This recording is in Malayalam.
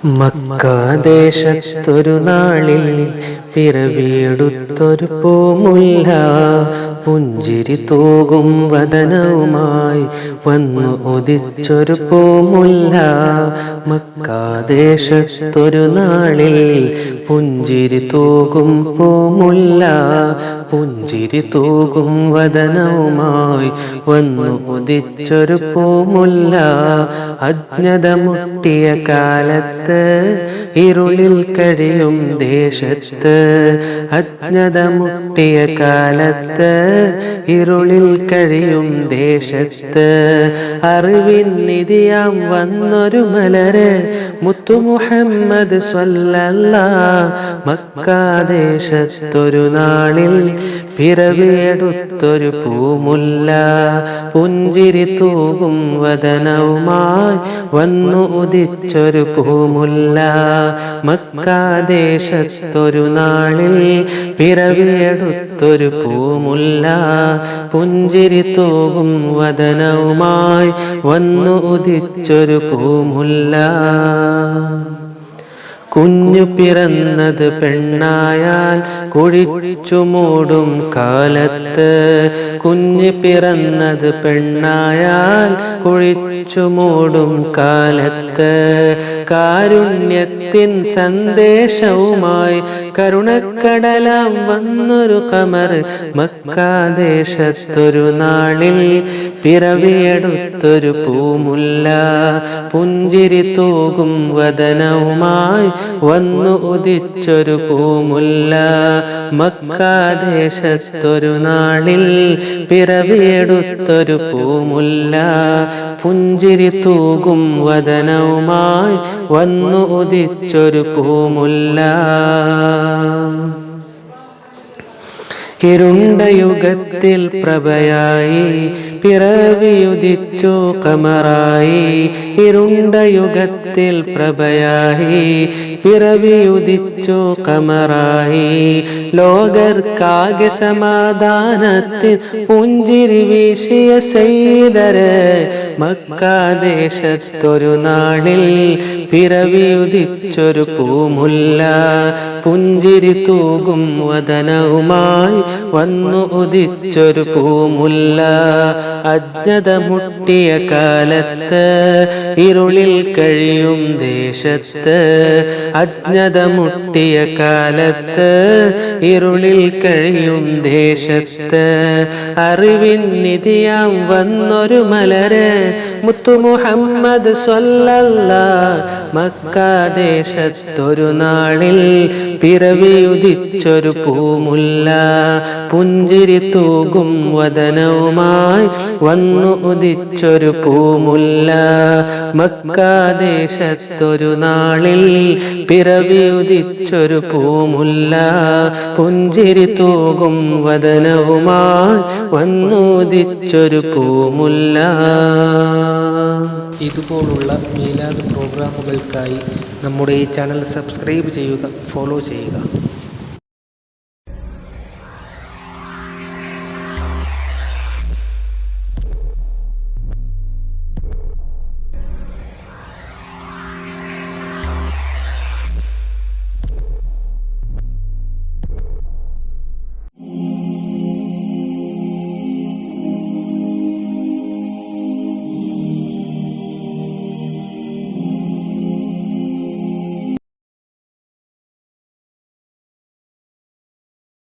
മക്കാദേശത്തൊരു നാളിൽ പിറവിയെടുത്തൊരു പൂമുല്ല പുഞ്ചിരി തൂകും വദനവുമായി വന്നു ഉദിച്ചൊരു പൂമുല്ല. മക്കാദേശത്തൊരു നാളിൽ പുഞ്ചിരി തൂകും പൂമുല്ല പുഞ്ചിരി തൂകും വദനവുമായി വന്നു ഉദിച്ചൊരു പൂമുല്ല. അജ്ഞത മുട്ടിയ കാലത്ത് ഇരുളിൽ കഴിയും ദേശത്ത്, അജ്ഞത മുട്ടിയ കാലത്ത് ഇരുളിൽ കഴിയും ദേശത്ത് അറിവിൻ നിധിയാം വന്നൊരു മലര് മുത്തു മുഹമ്മദ് സ്വല്ലല്ലാഹ്. മക്കാദേശത്തൊരു നാളിൽ പിറവിയെടുത്തൊരു പൂമുല്ല പുഞ്ചിരി തൂകും വദനവുമായി വന്നു ഉദിച്ചൊരു പൂമുല്ല. മക്കാദേശത്തൊരു നാളിൽ പിറവിയെടുത്തൊരു പൂമുല്ല പുഞ്ചിരി തൂകും വദനവുമായി വന്നു ഉദിച്ചൊരു പൂമുല്ല. കുഞ്ഞു പിറന്നത് പെണ്ണായാൽ കുഴിച്ചു മൂടും കാലത്ത്, കുഞ്ഞു പിറന്നത് പെണ്ണായാൽ കുഴിച്ചു മൂടും കാലത്ത് കാരുണ്യത്തിൻ സന്ദേശവുമായി കരുണക്കടലാം വന്നൊരു ഖമർ. മക്കാദേശത്തൊരു നാളിൽ പിറവിയെടുത്തൊരു പൂമുല്ല പുഞ്ചിരി തൂകും വദനവുമായി വന്നു ഉദിച്ചൊരു പൂമുല്ല. മക്കാദേശത്തൊരു നാളിൽ പിറവിയെടുത്തൊരു പൂമുല്ല പുഞ്ചിരി തൂകും വദനവുമായി വന്നു ഉദിച്ചൊരു പൂമുല്ല. ഇരുണ്ട യുഗത്തിൽ പ്രഭയായി പിറവിയുദിച്ചു ഖമറായി, ഇരുണ്ട യുഗത്തിൽ പ്രഭയായി പിറവിയുദിച്ചു ഖമറായി ലോകർക്കാകെ സമാധാനത്തിൽ പുഞ്ചിരി വീശിയ സയ്യിദരെ. മക്കാദേശത്തൊരു നാളിൽ പിറവിയുദിച്ചൊരു പൂമുല്ല പുഞ്ചിരി തൂകും വദനവുമായി വന്നു ഉദിച്ചൊരു പൂമുല്ല. അജ്ഞത മുട്ടിയ കാലത്ത് ഇരുളിൽ കഴിയും ദേശത്ത്, അജ്ഞത മുട്ടിയ കാലത്ത് ഇരുളിൽ കഴിയും ദേശത്ത് അറിവിൻ നിധിയാം വന്നൊരു മലര് മുത്തു മുഹമ്മദ് സ്വല്ലല്ലാഹ്. മക്കാദേശത്തൊരു നാളിൽ പിറവിയുദിച്ചൊരു പൂമുല്ല പുഞ്ചിരി തൂകും വദനവുമായി വന്നു ഉദിച്ചൊരു പൂമുല്ല. മക്കാദേശത്തൊരു നാളിൽ പിറവിയുദിച്ചൊരു പൂമുല്ല പുഞ്ചിരി തൂകും വദനവുമായി വന്നു ഉദിച്ചൊരു പൂമുല്ല. ഇതുപോലുള്ള മീലാദ് പ്രോഗ്രാമുകൾക്കായി നമ്മുടെ ഈ ചാനൽ സബ്സ്ക്രൈബ് ചെയ്യുക, ഫോളോ ചെയ്യുക.